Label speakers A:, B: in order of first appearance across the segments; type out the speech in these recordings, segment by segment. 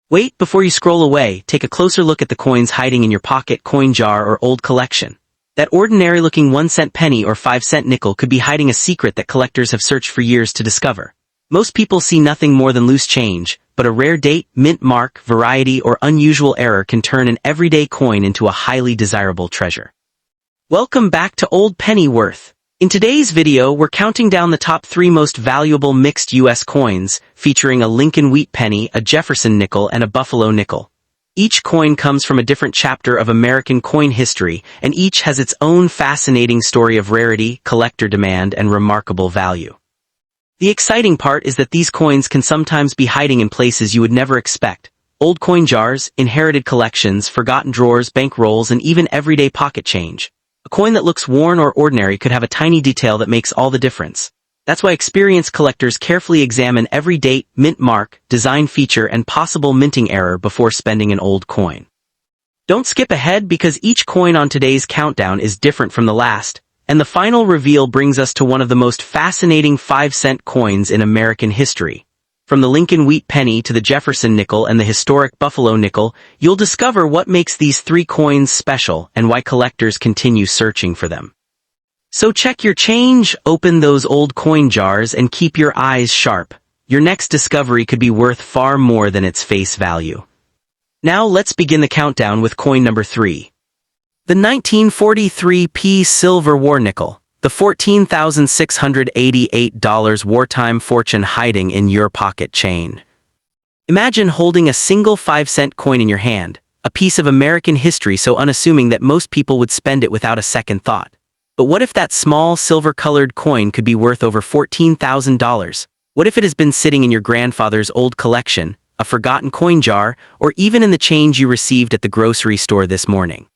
A: Wait, before you scroll away, take a closer look at the coins hiding in your pocket, coin jar, or old collection. That ordinary-looking 1-cent penny or 5-cent nickel could be hiding a secret that collectors have searched for years to discover. Most people see nothing more than loose change, but a rare date, mint mark, variety, or unusual error can turn an everyday coin into a highly desirable treasure. Welcome back to Old Pennyworth. In today's video, we're counting down the top 3 most valuable mixed U.S. coins, featuring a Lincoln Wheat Penny, a Jefferson Nickel, and a Buffalo Nickel. Each coin comes from a different chapter of American coin history, and each has its own fascinating story of rarity, collector demand, and remarkable value. The exciting part is that these coins can sometimes be hiding in places you would never expect. Old coin jars, inherited collections, forgotten drawers, bank rolls, and even everyday pocket change. A coin that looks worn or ordinary could have a tiny detail that makes all the difference. That's why experienced collectors carefully examine every date, mint mark, design feature, and possible minting error before spending an old coin. Don't skip ahead because each coin on today's countdown is different from the last, and the final reveal brings us to one of the most fascinating 5-cent coins in American history. From the Lincoln Wheat Penny to the Jefferson Nickel and the historic Buffalo Nickel, you'll discover what makes these 3 coins special and why collectors continue searching for them. So check your change, open those old coin jars, and keep your eyes sharp. Your next discovery could be worth far more than its face value. Now let's begin the countdown with coin number 3. The 1943 Silver War Nickel. The $14,688 wartime fortune hiding in your pocket chain. Imagine holding a single 5-cent coin in your hand, a piece of American history so unassuming that most people would spend it without a second thought. But what if that small silver-colored coin could be worth over $14,000? What if it has been sitting in your grandfather's old collection, a forgotten coin jar, or even in the change you received at the grocery store this morning?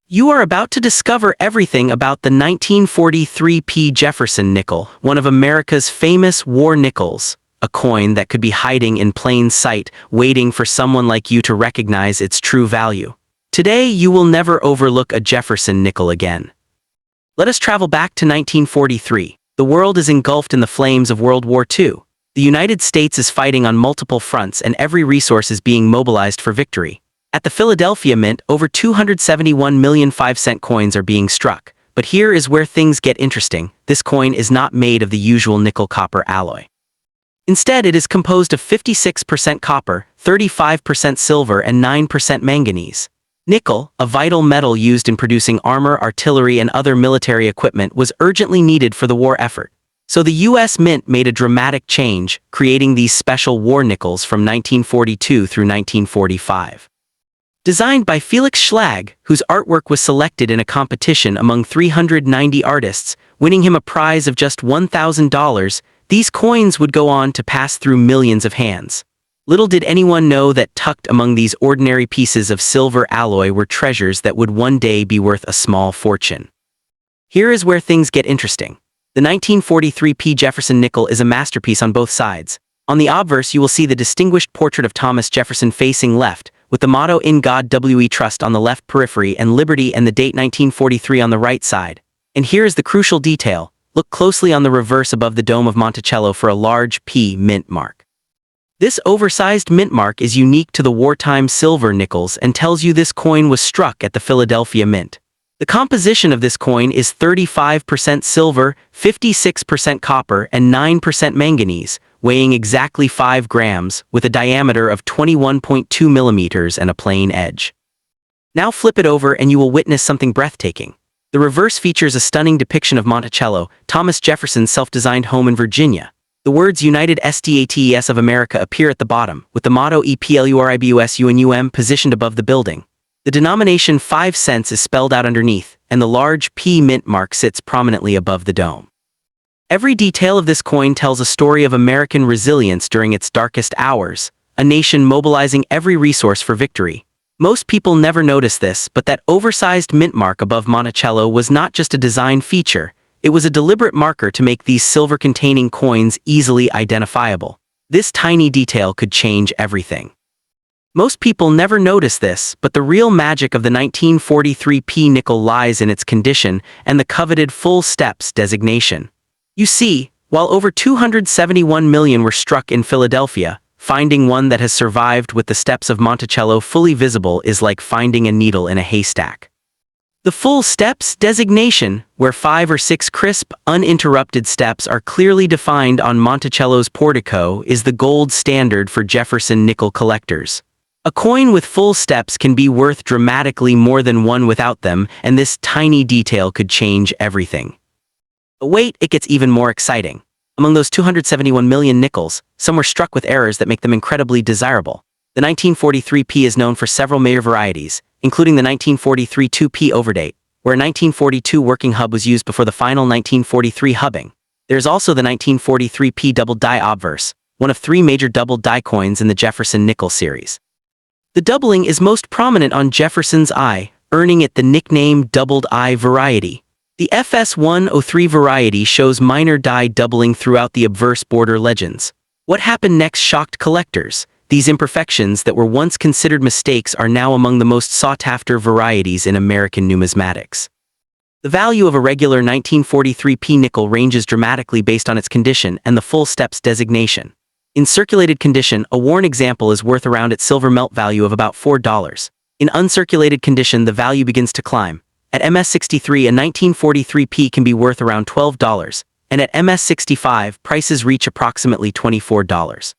A: You are about to discover everything about the 1943 Jefferson Nickel, one of America's famous war nickels, a coin that could be hiding in plain sight, waiting for someone like you to recognize its true value. Today, you will never overlook a Jefferson Nickel again. Let us travel back to 1943. The world is engulfed in the flames of World War II. The United States is fighting on multiple fronts and every resource is being mobilized for victory. At the Philadelphia Mint, over 271 million 5-cent coins are being struck. But here is where things get interesting. This coin is not made of the usual nickel-copper alloy. Instead, it is composed of 56% copper, 35% silver, and 9% manganese. Nickel, a vital metal used in producing armor, artillery, and other military equipment, was urgently needed for the war effort. So the U.S. Mint made a dramatic change, creating these special war nickels from 1942 through 1945. Designed by Felix Schlag, whose artwork was selected in a competition among 390 artists, winning him a prize of just $1,000, these coins would go on to pass through millions of hands. Little did anyone know that tucked among these ordinary pieces of silver alloy were treasures that would one day be worth a small fortune. Here is where things get interesting. The 1943 Jefferson Nickel is a masterpiece on both sides. On the obverse, you will see the distinguished portrait of Thomas Jefferson facing left, with the motto "In God We Trust" on the left periphery and "Liberty" and the date 1943 on the right side. And here is the crucial detail. Look closely on the reverse above the dome of Monticello for a large P mint mark. This oversized mint mark is unique to the wartime silver nickels and tells you this coin was struck at the Philadelphia Mint. The composition of this coin is 35% silver, 56% copper, and 9% manganese, weighing exactly 5 grams, with a diameter of 21.2 millimeters and a plain edge. Now flip it over and you will witness something breathtaking. The reverse features a stunning depiction of Monticello, Thomas Jefferson's self-designed home in Virginia. The words United States of America appear at the bottom, with the motto EPLURIBUSUNUM positioned above the building. The denomination 5 cents is spelled out underneath, and the large P mint mark sits prominently above the dome. Every detail of this coin tells a story of American resilience during its darkest hours, a nation mobilizing every resource for victory. Most people never notice this, but that oversized mint mark above Monticello was not just a design feature, it was a deliberate marker to make these silver-containing coins easily identifiable. This tiny detail could change everything. Most people never notice this, but the real magic of the 1943 nickel lies in its condition and the coveted full steps designation. You see, while over 271 million were struck in Philadelphia, finding one that has survived with the steps of Monticello fully visible is like finding a needle in a haystack. The full steps designation, where 5 or 6 crisp, uninterrupted steps are clearly defined on Monticello's portico, is the gold standard for Jefferson nickel collectors. A coin with full steps can be worth dramatically more than one without them, and this tiny detail could change everything. But wait, it gets even more exciting. Among those 271 million nickels, some were struck with errors that make them incredibly desirable. The 1943 P is known for several major varieties, including the 1943 2P overdate, where a 1942 working hub was used before the final 1943 hubbing. There's also the 1943 P double die obverse, one of 3 major double die coins in the Jefferson Nickels series. The doubling is most prominent on Jefferson's I, earning it the nickname doubled I variety. The FS103 variety shows minor die doubling throughout the obverse border legends. What happened next shocked collectors. These imperfections that were once considered mistakes are now among the most sought-after varieties in American numismatics. The value of a regular 1943 P nickel ranges dramatically based on its condition and the full steps designation. In circulated condition, a worn example is worth around its silver melt value of about $4. In uncirculated condition, the value begins to climb. At MS63, a 1943 P can be worth around $12, and at MS65, prices reach approximately $24.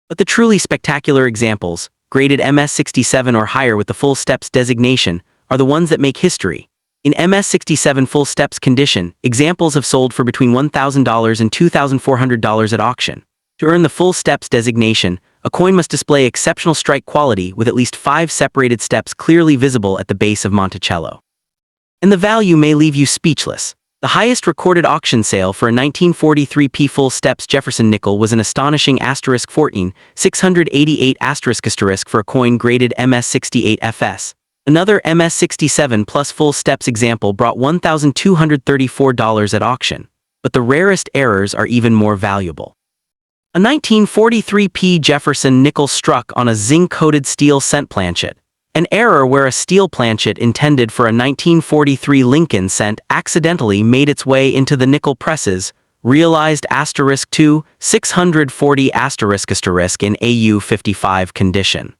A: But the truly spectacular examples, graded MS67 or higher with the full steps designation, are the ones that make history. In MS67 full steps condition, examples have sold for between $1,000 and $2,400 at auction. To earn the full steps designation, a coin must display exceptional strike quality with at least 5 separated steps clearly visible at the base of Monticello. And the value may leave you speechless. The highest recorded auction sale for a 1943 P full steps Jefferson nickel was an astonishing *14,688** for a coin graded MS68 FS. Another MS67 plus full steps example brought $1,234 at auction. But the rarest errors are even more valuable. A 1943 P Jefferson nickel struck on a zinc-coated steel cent planchet. An error where a steel planchet intended for a 1943 Lincoln cent accidentally made its way into the nickel presses, realized *2 640 * in AU 55 condition.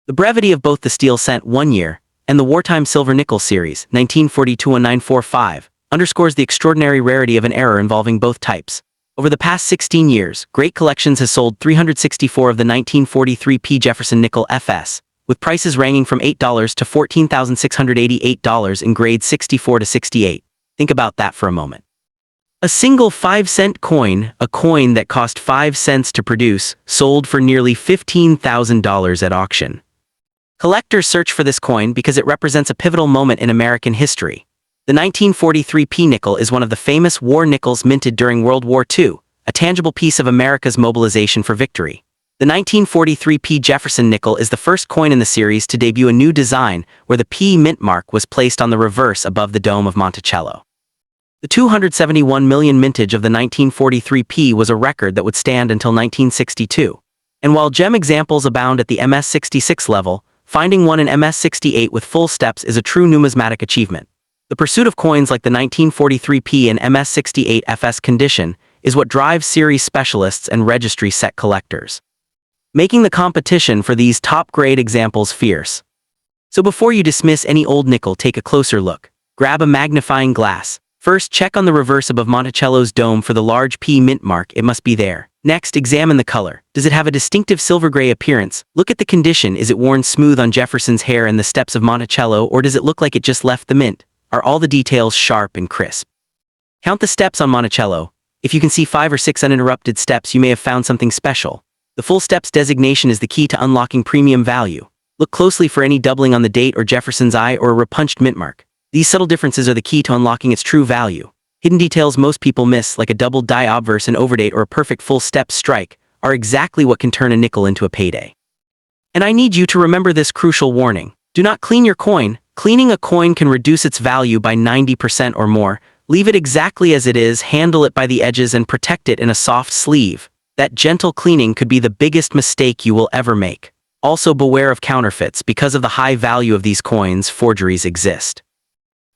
A: The brevity of both the steel cent 1 year and the wartime silver nickel series 1942-1945 underscores the extraordinary rarity of an error involving both types. Over the past 16 years, Great Collections has sold 364 of the 1943 P Jefferson nickel FS, with prices ranging from $8 to $14,688 in grades 64 to 68. Think about that for a moment. A single 5-cent coin, a coin that cost 5 cents to produce, sold for nearly $15,000 at auction. Collectors search for this coin because it represents a pivotal moment in American history. The 1943 P nickel is one of the famous war nickels minted during World War II, a tangible piece of America's mobilization for victory. The 1943 P Jefferson nickel is the first coin in the series to debut a new design where the P mint mark was placed on the reverse above the dome of Monticello. The 271 million mintage of the 1943 P was a record that would stand until 1962. And while gem examples abound at the MS66 level, finding one in MS68 with full steps is a true numismatic achievement. The pursuit of coins like the 1943 P in MS68 FS condition is what drives series specialists and registry set collectors, making the competition for these top-grade examples fierce. So before you dismiss any old nickel, take a closer look. Grab a magnifying glass. First, check on the reverse above Monticello's dome for the large P mint mark. It must be there. Next, examine the color. Does it have a distinctive silver-gray appearance? Look at the condition. Is it worn smooth on Jefferson's hair and the steps of Monticello, or does it look like it just left the mint? Are all the details sharp and crisp? Count the steps on Monticello. If you can see 5 or 6 uninterrupted steps, you may have found something special. The full steps designation is the key to unlocking premium value. Look closely for any doubling on the date or Jefferson's eye or a repunched mint mark. These subtle differences are the key to unlocking its true value. Hidden details most people miss, like a double die obverse, an overdate, or a perfect full steps strike, are exactly what can turn a nickel into a payday. And I need you to remember this crucial warning. Do not clean your coin. Cleaning a coin can reduce its value by 90% or more. Leave it exactly as it is, handle it by the edges, and protect it in a soft sleeve. That gentle cleaning could be the biggest mistake you will ever make. Also beware of counterfeits. Because of the high value of these coins, forgeries exist.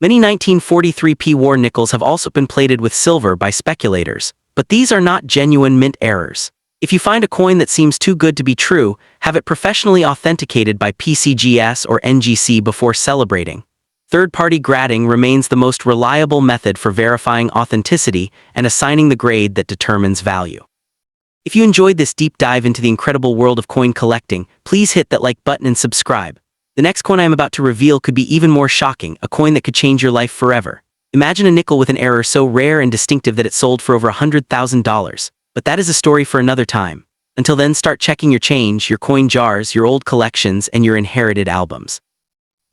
A: Many 1943 P war nickels have also been plated with silver by speculators, but these are not genuine mint errors. If you find a coin that seems too good to be true, have it professionally authenticated by PCGS or NGC before celebrating. Third-party grading remains the most reliable method for verifying authenticity and assigning the grade that determines value. If you enjoyed this deep dive into the incredible world of coin collecting, please hit that like button and subscribe. The next coin I am about to reveal could be even more shocking, a coin that could change your life forever. Imagine a nickel with an error so rare and distinctive that it sold for over $100,000. But that is a story for another time. Until then, start checking your change, your coin jars, your old collections, and your inherited albums.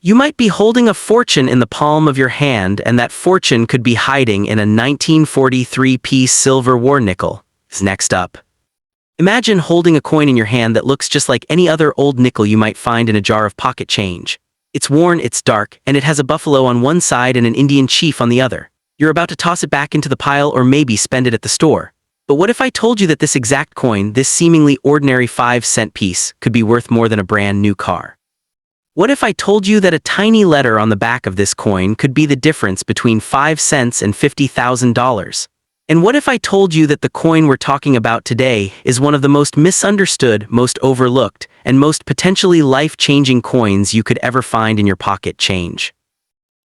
A: You might be holding a fortune in the palm of your hand, and that fortune could be hiding in a 1943-piece silver war nickel. Next up. Imagine holding a coin in your hand that looks just like any other old nickel you might find in a jar of pocket change. It's worn, it's dark, and it has a buffalo on one side and an Indian chief on the other. You're about to toss it back into the pile or maybe spend it at the store. But what if I told you that this exact coin, this seemingly ordinary 5-cent piece, could be worth more than a brand new car? What if I told you that a tiny letter on the back of this coin could be the difference between 5 cents and $50,000? And what if I told you that the coin we're talking about today is one of the most misunderstood, most overlooked, and most potentially life-changing coins you could ever find in your pocket change?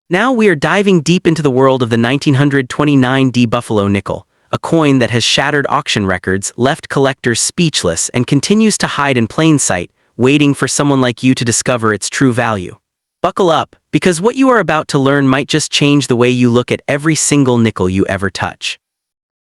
A: Now we are diving deep into the world of the 1929 Buffalo nickel, a coin that has shattered auction records, left collectors speechless, and continues to hide in plain sight, waiting for someone like you to discover its true value. Buckle up, because what you are about to learn might just change the way you look at every single nickel you ever touch.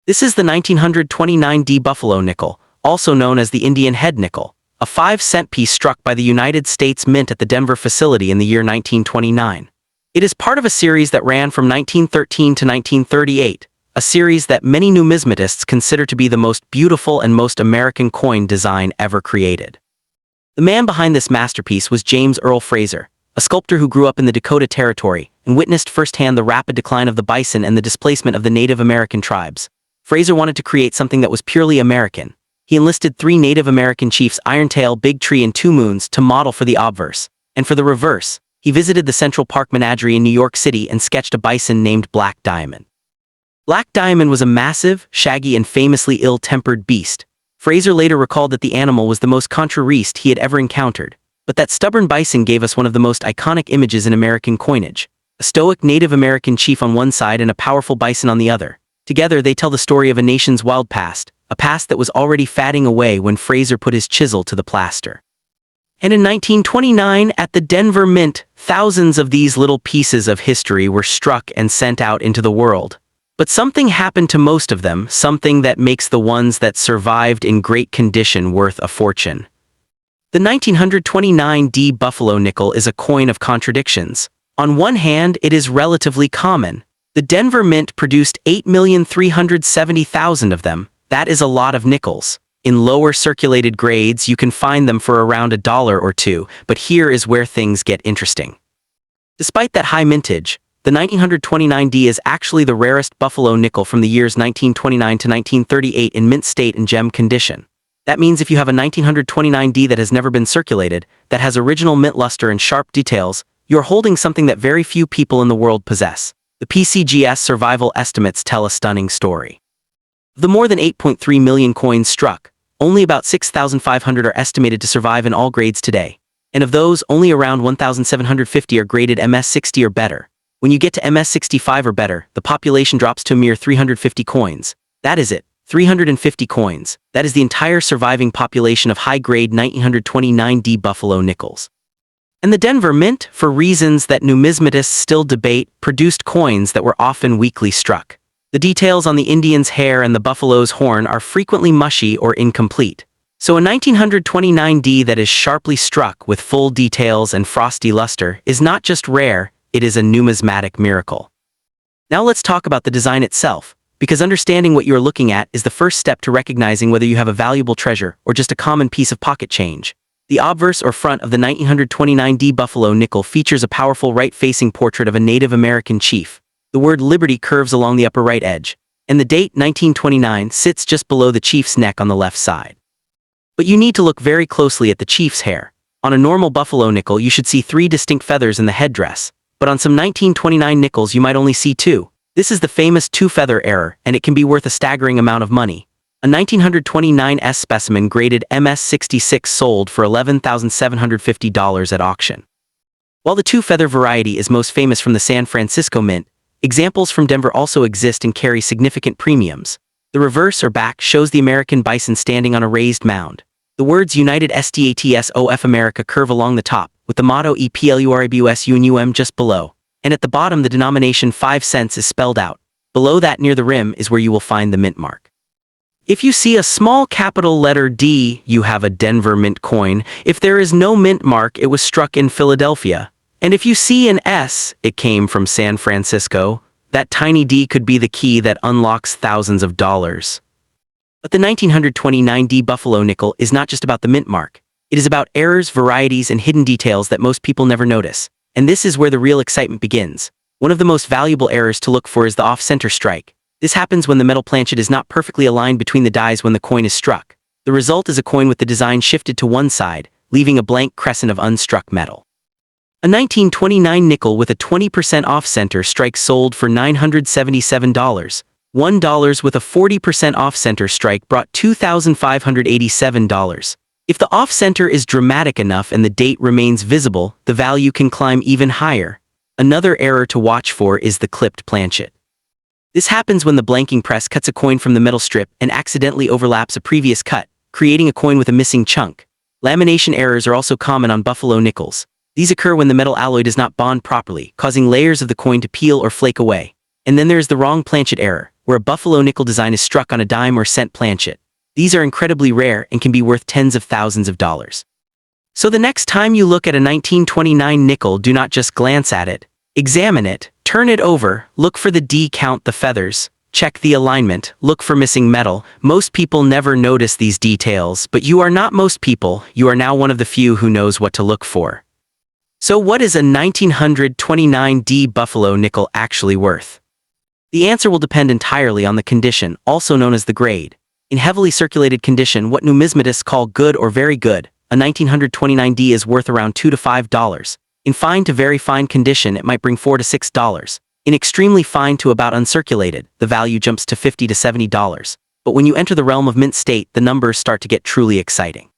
A: This is the 1929 Buffalo nickel, also known as the Indian head nickel, a 5-cent piece struck by the United States Mint at the Denver facility in the year 1929. It is part of a series that ran from 1913 to 1938, a series that many numismatists consider to be the most beautiful and most American coin design ever created. The man behind this masterpiece was James Earl Fraser, a sculptor who grew up in the Dakota Territory and witnessed firsthand the rapid decline of the bison and the displacement of the Native American tribes. Fraser wanted to create something that was purely American. He enlisted 3 Native American chiefs, Irontail, Big Tree, and Two Moons, to model for the obverse. And for the reverse, he visited the Central Park Menagerie in New York City and sketched a bison named Black Diamond. Black Diamond was a massive, shaggy, and famously ill-tempered beast. Fraser later recalled that the animal was the most contrariest he had ever encountered, but that stubborn bison gave us one of the most iconic images in American coinage: a stoic Native American chief on one side and a powerful bison on the other. Together, they tell the story of a nation's wild past, a past that was already fading away when Fraser put his chisel to the plaster. And in 1929, at the Denver Mint, thousands of these little pieces of history were struck and sent out into the world. But something happened to most of them, something that makes the ones that survived in great condition worth a fortune. The 1929 Buffalo nickel is a coin of contradictions. On one hand, it is relatively common. The Denver Mint produced 8,370,000 of them. That is a lot of nickels. In lower circulated grades, you can find them for around $1 or $2, but here is where things get interesting. Despite that high mintage, the 1929 is actually the rarest Buffalo nickel from the years 1929 to 1938 in mint state and gem condition. That means if you have a 1929 that has never been circulated, that has original mint luster and sharp details, you're holding something that very few people in the world possess. The PCGS survival estimates tell a stunning story. Of the more than 8.3 million coins struck, only about 6,500 are estimated to survive in all grades today. And of those, only around 1,750 are graded MS60 or better. When you get to MS65 or better, the population drops to a mere 350 coins. That is it, 350 coins. That is the entire surviving population of high-grade 1929 Buffalo nickels. And the Denver Mint, for reasons that numismatists still debate, produced coins that were often weakly struck. The details on the Indian's hair and the buffalo's horn are frequently mushy or incomplete. So a 1929 that is sharply struck with full details and frosty luster is not just rare, it is a numismatic miracle. Now let's talk about the design itself, because understanding what you are looking at is the first step to recognizing whether you have a valuable treasure or just a common piece of pocket change. The obverse or front of the 1929 Buffalo nickel features a powerful right-facing portrait of a Native American chief. The word Liberty curves along the upper right edge, and the date 1929 sits just below the chief's neck on the left side. But you need to look very closely at the chief's hair. On a normal Buffalo nickel, you should see 3 distinct feathers in the headdress, but on some 1929 nickels you might only see 2. This is the famous 2-feather error, and it can be worth a staggering amount of money. A 1929 specimen graded MS-66 sold for $11,750 at auction. While the two-feather variety is most famous from the San Francisco Mint, examples from Denver also exist and carry significant premiums. The reverse or back shows the American bison standing on a raised mound. The words United States of America curve along the top, with the motto EPLURABUSUNUM just below, and at the bottom the denomination 5 cents is spelled out. Below that near the rim is where you will find the mint mark. If you see a small capital letter D, you have a Denver mint coin. If there is no mint mark, it was struck in Philadelphia. And if you see an S, it came from San Francisco. That tiny D could be the key that unlocks thousands of dollars. But the 1929 D Buffalo nickel is not just about the mint mark. It is about errors, varieties, and hidden details that most people never notice. And this is where the real excitement begins. One of the most valuable errors to look for is the off-center strike. This happens when the metal planchet is not perfectly aligned between the dies when the coin is struck. The result is a coin with the design shifted to one side, leaving a blank crescent of unstruck metal. A 1929 nickel with a 20% off-center strike sold for $977. $1 with a 40% off-center strike brought $2,587. If the off-center is dramatic enough and the date remains visible, the value can climb even higher. Another error to watch for is the clipped planchet. This happens when the blanking press cuts a coin from the metal strip and accidentally overlaps a previous cut, creating a coin with a missing chunk. Lamination errors are also common on Buffalo nickels. These occur when the metal alloy does not bond properly, causing layers of the coin to peel or flake away. And then there is the wrong planchet error, where a Buffalo nickel design is struck on a dime or cent planchet. These are incredibly rare and can be worth tens of thousands of dollars. So the next time you look at a 1929 nickel, do not just glance at it. Examine it, turn it over, look for the D, count the feathers, check the alignment, look for missing metal. Most people never notice these details, but you are not most people, you are now one of the few who knows what to look for. So what is a 1929 D Buffalo nickel actually worth? The answer will depend entirely on the condition, also known as the grade. In heavily circulated condition, what numismatists call good or very good, a 1929 D is worth around $2 to $5. In fine to very fine condition, it might bring $4 to $6. In extremely fine to about uncirculated, the value jumps to $50 to $70. But when you enter the realm of mint state, the numbers start to get truly exciting.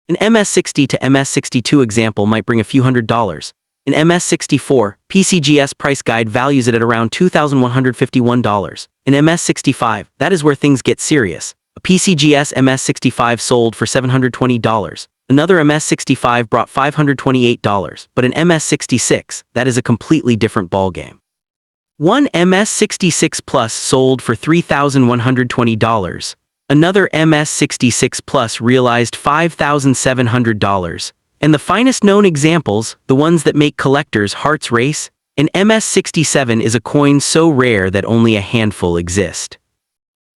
A: An MS-60 to MS-62 example might bring a few $100s. An MS-64, PCGS price guide values it at around $2,151. An MS-65, that is where things get serious. A PCGS MS-65 sold for $720. Another MS-65 brought $528, but an MS-66, that is a completely different ballgame. One MS-66 Plus sold for $3,120. Another MS-66 Plus realized $5,700. And the finest known examples, the ones that make collectors' hearts race, an MS-67 is a coin so rare that only a handful exist.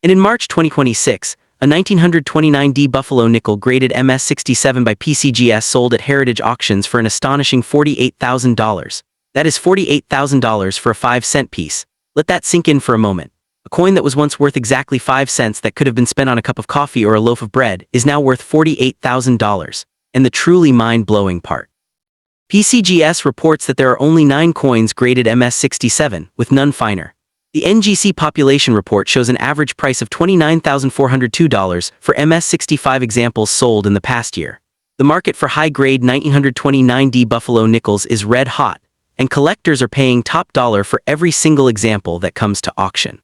A: And in March 2026, a 1929 D Buffalo nickel graded MS-67 by PCGS sold at Heritage Auctions for an astonishing $48,000. That is $48,000 for a 5-cent piece. Let that sink in for a moment. A coin that was once worth exactly 5 cents that could have been spent on a cup of coffee or a loaf of bread is now worth $48,000. And the truly mind-blowing part. PCGS reports that there are only 9 coins graded MS-67, with none finer. The NGC population report shows an average price of $29,402 for MS-65 examples sold in the past year. The market for high-grade 1929 D Buffalo nickels is red hot, and collectors are paying top dollar for every single example that comes to auction.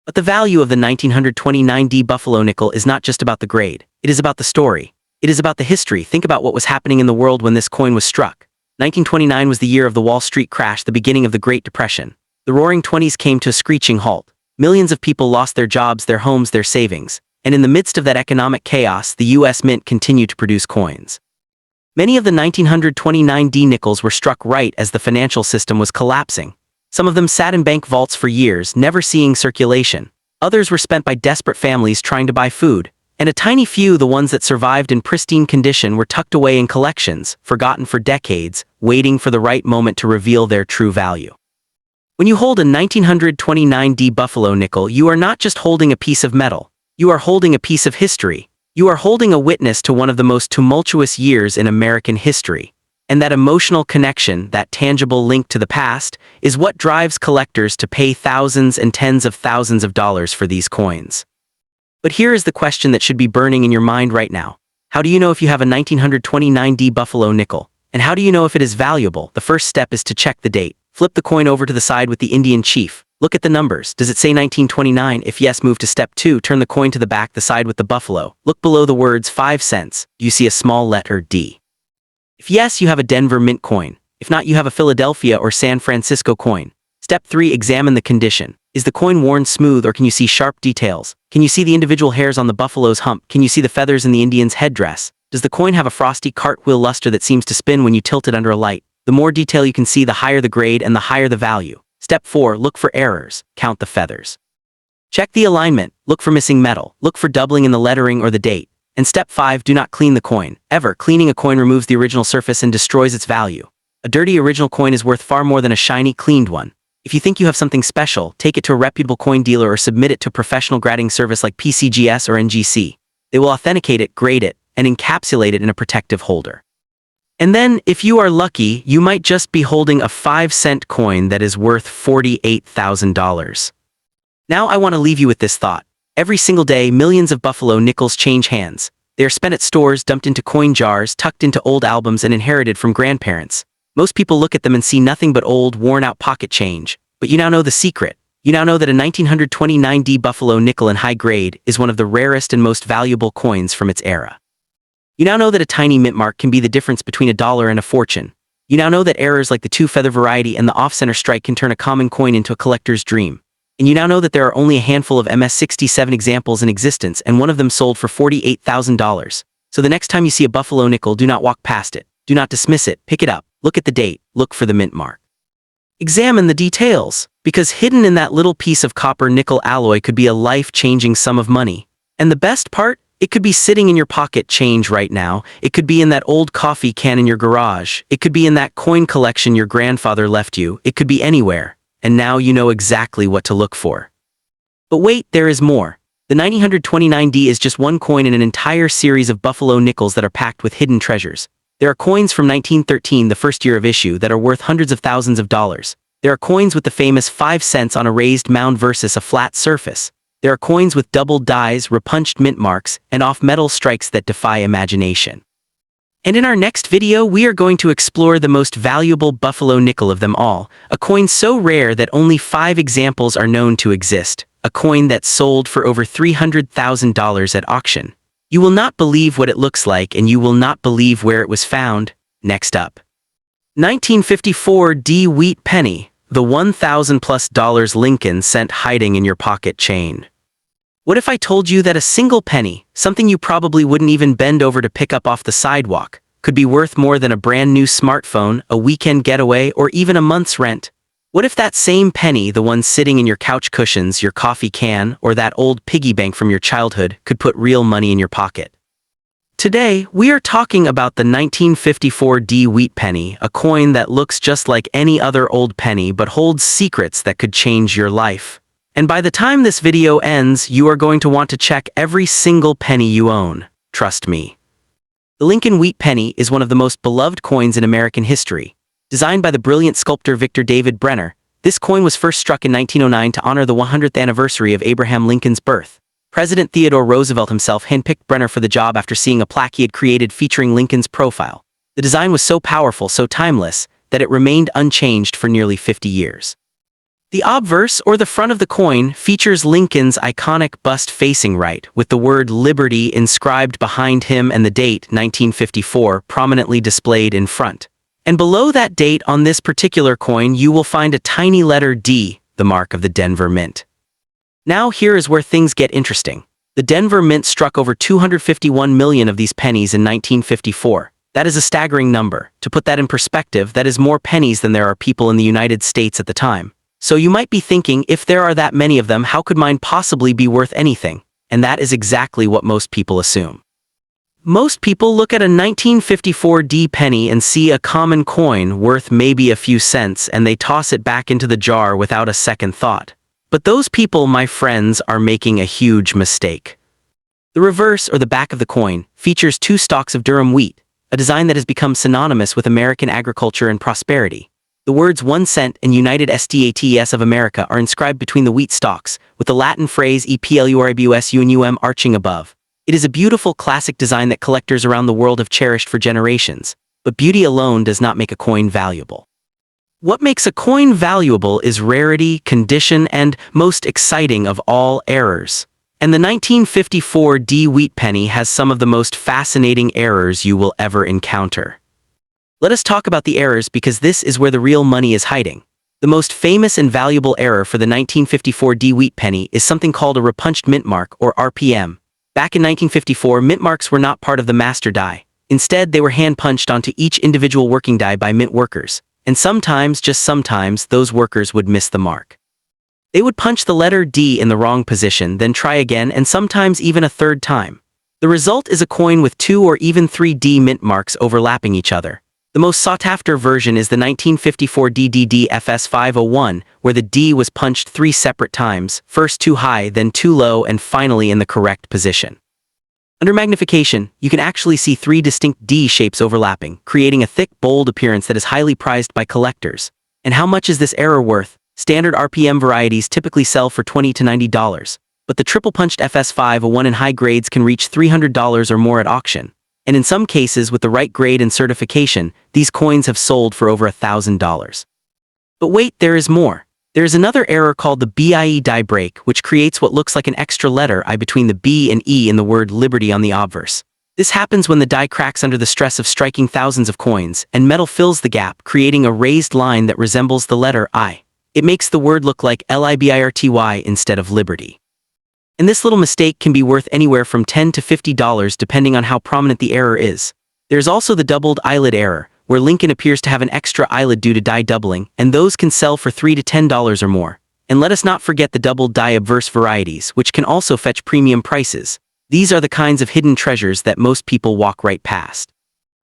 A: But the value of the 1929 D Buffalo nickel is not just about the grade, it is about the story. It is about the history. Think about what was happening in the world when this coin was struck. 1929 was the year of the Wall Street crash, the beginning of the Great Depression. The Roaring Twenties came to a screeching halt. Millions of people lost their jobs, their homes, their savings. And in the midst of that economic chaos, the U.S. Mint continued to produce coins. Many of the 1929 D nickels were struck right as the financial system was collapsing. Some of them sat in bank vaults for years, never seeing circulation. Others were spent by desperate families trying to buy food. And a tiny few, the ones that survived in pristine condition, were tucked away in collections, forgotten for decades, waiting for the right moment to reveal their true value. When you hold a 1929 D Buffalo nickel, you are not just holding a piece of metal. You are holding a piece of history. You are holding a witness to one of the most tumultuous years in American history. And that emotional connection, that tangible link to the past, is what drives collectors to pay thousands and tens of thousands of dollars for these coins. But here is the question that should be burning in your mind right now. How do you know if you have a 1929D Buffalo nickel? And how do you know if it is valuable? The first step is to check the date. Flip the coin over to the side with the Indian chief. Look at the numbers. Does it say 1929? If yes, move to step 2. Turn the coin to the back, the side with the buffalo. Look below the words 5 cents. Do you see a small letter D? If yes, you have a Denver Mint coin. If not, you have a Philadelphia or San Francisco coin. Step 3. Examine the condition. Is the coin worn smooth, or can you see sharp details? Can you see the individual hairs on the buffalo's hump? Can you see the feathers in the Indian's headdress? Does the coin have a frosty cartwheel luster that seems to spin when you tilt it under a light? The more detail you can see, the higher the grade and the higher the value. Step 4. Look for errors. Count the feathers. Check the alignment. Look for missing metal. Look for doubling in the lettering or the date. And step 5. Do not clean the coin. Ever. Cleaning a coin removes the original surface and destroys its value. A dirty original coin is worth far more than a shiny, cleaned one. If you think you have something special, take it to a reputable coin dealer or submit it to a professional grading service like PCGS or NGC. They will authenticate it, grade it, and encapsulate it in a protective holder. And then, if you are lucky, you might just be holding a 5-cent coin that is worth $48,000. Now I want to leave you with this thought. Every single day, millions of Buffalo nickels change hands. They are spent at stores, dumped into coin jars, tucked into old albums, and inherited from grandparents. Most people look at them and see nothing but old, worn-out pocket change. But you now know the secret. You now know that a 1929D Buffalo nickel in high grade is one of the rarest and most valuable coins from its era. You now know that a tiny mint mark can be the difference between a dollar and a fortune. You now know that errors like the two-feather variety and the off-center strike can turn a common coin into a collector's dream. And you now know that there are only a handful of MS-67 examples in existence, and one of them sold for $48,000. So the next time you see a Buffalo nickel, do not walk past it. Do not dismiss it. Pick it up. Look at the date. Look for the mint mark. Examine the details, because hidden in that little piece of copper nickel alloy could be a life-changing sum of money. And the best part? It could be sitting in your pocket change right now. It could be in that old coffee can in your garage. It could be in that coin collection your grandfather left you. It could be anywhere. And now you know exactly what to look for. But wait, there is more. The 1929D is just one coin in an entire series of Buffalo nickels that are packed with hidden treasures. There are coins from 1913, the first year of issue, that are worth hundreds of thousands of dollars. There are coins with the famous 5 cents on a raised mound versus a flat surface. There are coins with doubled dies, repunched mint marks, and off-metal strikes that defy imagination. And in our next video, we are going to explore the most valuable Buffalo nickel of them all, a coin so rare that only 5 examples are known to exist, a coin that sold for over $300,000 at auction. You will not believe what it looks like, and you will not believe where it was found. Next up. 1954 D Wheat Penny, the $1,000+ Lincoln cent hiding in your pocket chain. What if I told you that a single penny, something you probably wouldn't even bend over to pick up off the sidewalk, could be worth more than a brand new smartphone, a weekend getaway, or even a month's rent? What if that same penny, the one sitting in your couch cushions, your coffee can, or that old piggy bank from your childhood, could put real money in your pocket? Today, we are talking about the 1954 D Wheat Penny, a coin that looks just like any other old penny but holds secrets that could change your life. And by the time this video ends, you are going to want to check every single penny you own. Trust me. The Lincoln Wheat Penny is one of the most beloved coins in American history. Designed by the brilliant sculptor Victor David Brenner, this coin was first struck in 1909 to honor the 100th anniversary of Abraham Lincoln's birth. President Theodore Roosevelt himself handpicked Brenner for the job after seeing a plaque he had created featuring Lincoln's profile. The design was so powerful, so timeless, that it remained unchanged for nearly 50 years. The obverse, or the front of the coin, features Lincoln's iconic bust facing right, with the word Liberty inscribed behind him and the date, 1954, prominently displayed in front. And below that date on this particular coin, you will find a tiny letter D, the mark of the Denver Mint. Now here is where things get interesting. The Denver Mint struck over 251 million of these pennies in 1954. That is a staggering number. To put that in perspective, that is more pennies than there are people in the United States at the time. So you might be thinking, if there are that many of them, how could mine possibly be worth anything? And that is exactly what most people assume. Most people look at a 1954 D penny and see a common coin worth maybe a few cents, and they toss it back into the jar without a second thought. But those people, my friends, are making a huge mistake. The reverse, or the back of the coin, features 2 stalks of durum wheat, a design that has become synonymous with American agriculture and prosperity. The words 1 cent and United States of America are inscribed between the wheat stalks, with the Latin phrase epluribus arching above. It is a beautiful classic design that collectors around the world have cherished for generations, but beauty alone does not make a coin valuable. What makes a coin valuable is rarity, condition, and, most exciting of all, errors. And the 1954 wheat penny has some of the most fascinating errors you will ever encounter. Let us talk about the errors because this is where the real money is hiding. The most famous and valuable error for the 1954 wheat penny is something called a repunched mint mark, or RPM. Back in 1954, mint marks were not part of the master die. Instead, they were hand-punched onto each individual working die by mint workers, and sometimes, just sometimes, those workers would miss the mark. They would punch the letter D in the wrong position, then try again, and sometimes even a third time. The result is a coin with 2 or even 3 D mint marks overlapping each other. The most sought-after version is the 1954 DDD-FS501, where the D was punched 3 separate times, first too high, then too low, and finally in the correct position. Under magnification, you can actually see 3 distinct D shapes overlapping, creating a thick, bold appearance that is highly prized by collectors. And how much is this error worth? Standard RPM varieties typically sell for $20 to $90, but the triple-punched FS501 in high grades can reach $300 or more at auction. And in some cases, with the right grade and certification, these coins have sold for over $1,000. But wait, there is more. There is another error called the BIE die break, which creates what looks like an extra letter I between the B and E in the word liberty on the obverse. This happens when the die cracks under the stress of striking thousands of coins, and metal fills the gap, creating a raised line that resembles the letter I. It makes the word look like LIBIRTY instead of liberty. And this little mistake can be worth anywhere from $10 to $50 depending on how prominent the error is. There's also the doubled eyelid error, where Lincoln appears to have an extra eyelid due to die doubling, and those can sell for $3 to $10 or more. And let us not forget the doubled die obverse varieties, which can also fetch premium prices. These are the kinds of hidden treasures that most people walk right past.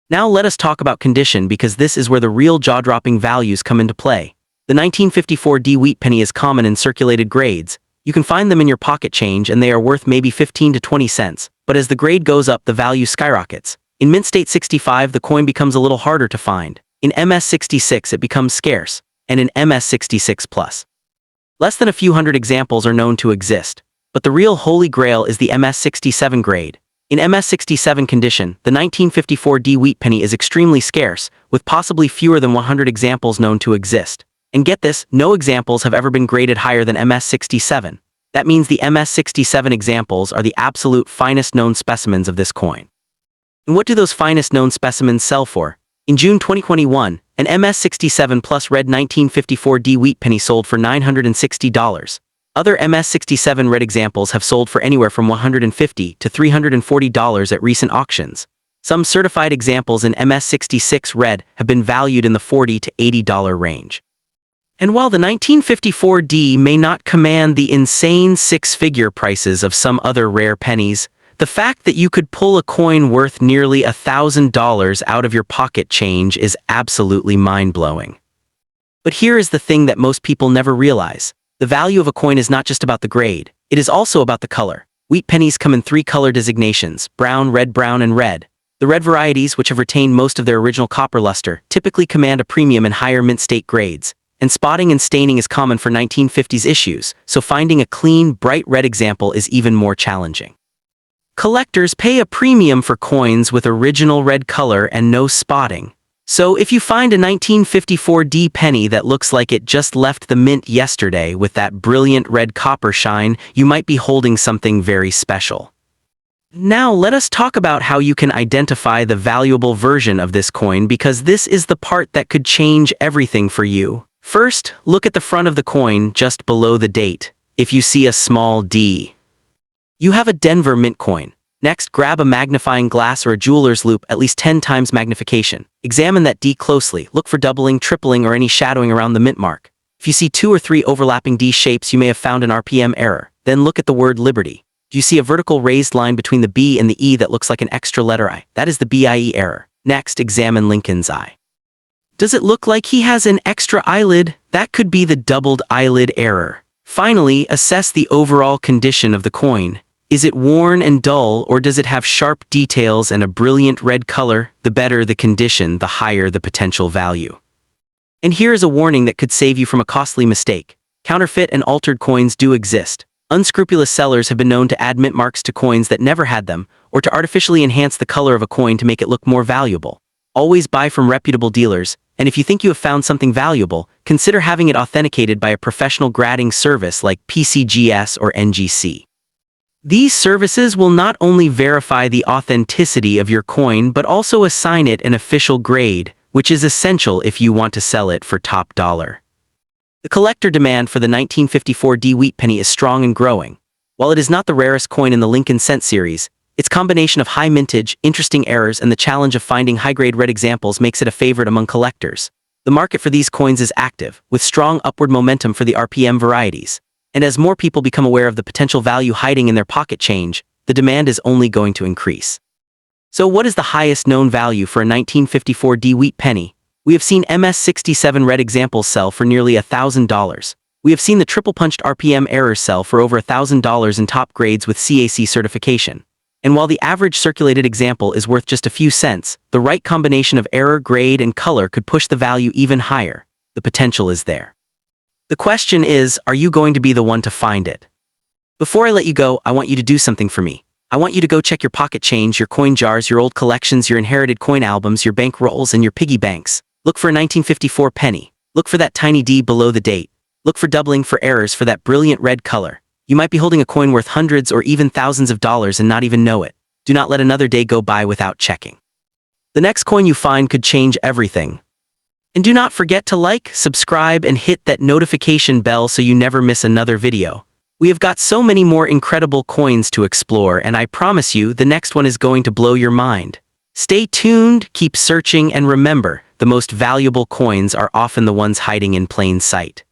A: Now let us talk about condition because this is where the real jaw-dropping values come into play. The 1954 wheat penny is common in circulated grades. You can find them in your pocket change and they are worth maybe 15 to 20 cents, but as the grade goes up the value skyrockets. In Mint State 65 the coin becomes a little harder to find. In MS 66 it becomes scarce, and in MS 66 Plus. Less than a few hundred examples are known to exist, but the real holy grail is the MS 67 grade. In MS 67 condition, the 1954 wheat penny is extremely scarce, with possibly fewer than 100 examples known to exist. And get this, no examples have ever been graded higher than MS 67. That means the MS 67 examples are the absolute finest known specimens of this coin. And what do those finest known specimens sell for? In June 2021, an MS 67 Plus Red 1954 wheat penny sold for $960. Other MS 67 Red examples have sold for anywhere from $150 to $340 at recent auctions. Some certified examples in MS 66 Red have been valued in the $40 to $80 range. And while the 1954 may not command the insane six-figure prices of some other rare pennies, the fact that you could pull a coin worth nearly $1,000 out of your pocket change is absolutely mind-blowing. But here is the thing that most people never realize. The value of a coin is not just about the grade, it is also about the color. Wheat pennies come in 3 color designations: brown, and red. The red varieties, which have retained most of their original copper luster, typically command a premium in higher mint state grades. And spotting and staining is common for 1950s issues, so finding a clean, bright red example is even more challenging. Collectors pay a premium for coins with original red color and no spotting. So if you find a 1954 penny that looks like it just left the mint yesterday with that brilliant red copper shine, you might be holding something very special. Now let us talk about how you can identify the valuable version of this coin because this is the part that could change everything for you. First, look at the front of the coin just below the date. If you see a small D, you have a Denver mint coin. Next, grab a magnifying glass or a jeweler's loupe at least 10 times magnification. Examine that D closely. Look for doubling, tripling, or any shadowing around the mint mark. If you see 2 or 3 overlapping D shapes, you may have found an RPM error. Then look at the word liberty. Do you see a vertical raised line between the B and the E that looks like an extra letter I? That is the BIE error. Next, examine Lincoln's eye. Does it look like he has an extra eyelid? That could be the doubled eyelid error. Finally, assess the overall condition of the coin. Is it worn and dull, or does it have sharp details and a brilliant red color? The better the condition, the higher the potential value. And here is a warning that could save you from a costly mistake. Counterfeit and altered coins do exist. Unscrupulous sellers have been known to add mint marks to coins that never had them, or to artificially enhance the color of a coin to make it look more valuable. Always buy from reputable dealers, and if you think you have found something valuable, consider having it authenticated by a professional grading service like PCGS or NGC. These services will not only verify the authenticity of your coin but also assign it an official grade, which is essential if you want to sell it for top dollar. The collector demand for the 1954 D Wheat Penny is strong and growing. While it is not the rarest coin in the Lincoln Cent series, its combination of high mintage, interesting errors, and the challenge of finding high-grade red examples makes it a favorite among collectors. The market for these coins is active, with strong upward momentum for the RPM varieties. And as more people become aware of the potential value hiding in their pocket change, the demand is only going to increase. So what is the highest known value for a 1954 D Wheat Penny? We have seen MS-67 red examples sell for nearly $1,000. We have seen the triple-punched RPM errors sell for over $1,000 in top grades with CAC certification. And while the average circulated example is worth just a few cents, the right combination of error, grade, and color could push the value even higher. The potential is there. The question is, are you going to be the one to find it? Before I let you go, I want you to do something for me. I want you to go check your pocket change, your coin jars, your old collections, your inherited coin albums, your bank rolls, and your piggy banks. Look for a 1954 penny. Look for that tiny D below the date. Look for doubling for errors for that brilliant red color. You might be holding a coin worth hundreds or even thousands of dollars and not even know it. Do not let another day go by without checking. The next coin you find could change everything. And do not forget to like, subscribe, and hit that notification bell so you never miss another video. We have got so many more incredible coins to explore, and I promise you the next one is going to blow your mind. Stay tuned, keep searching, and remember, the most valuable coins are often the ones hiding in plain sight.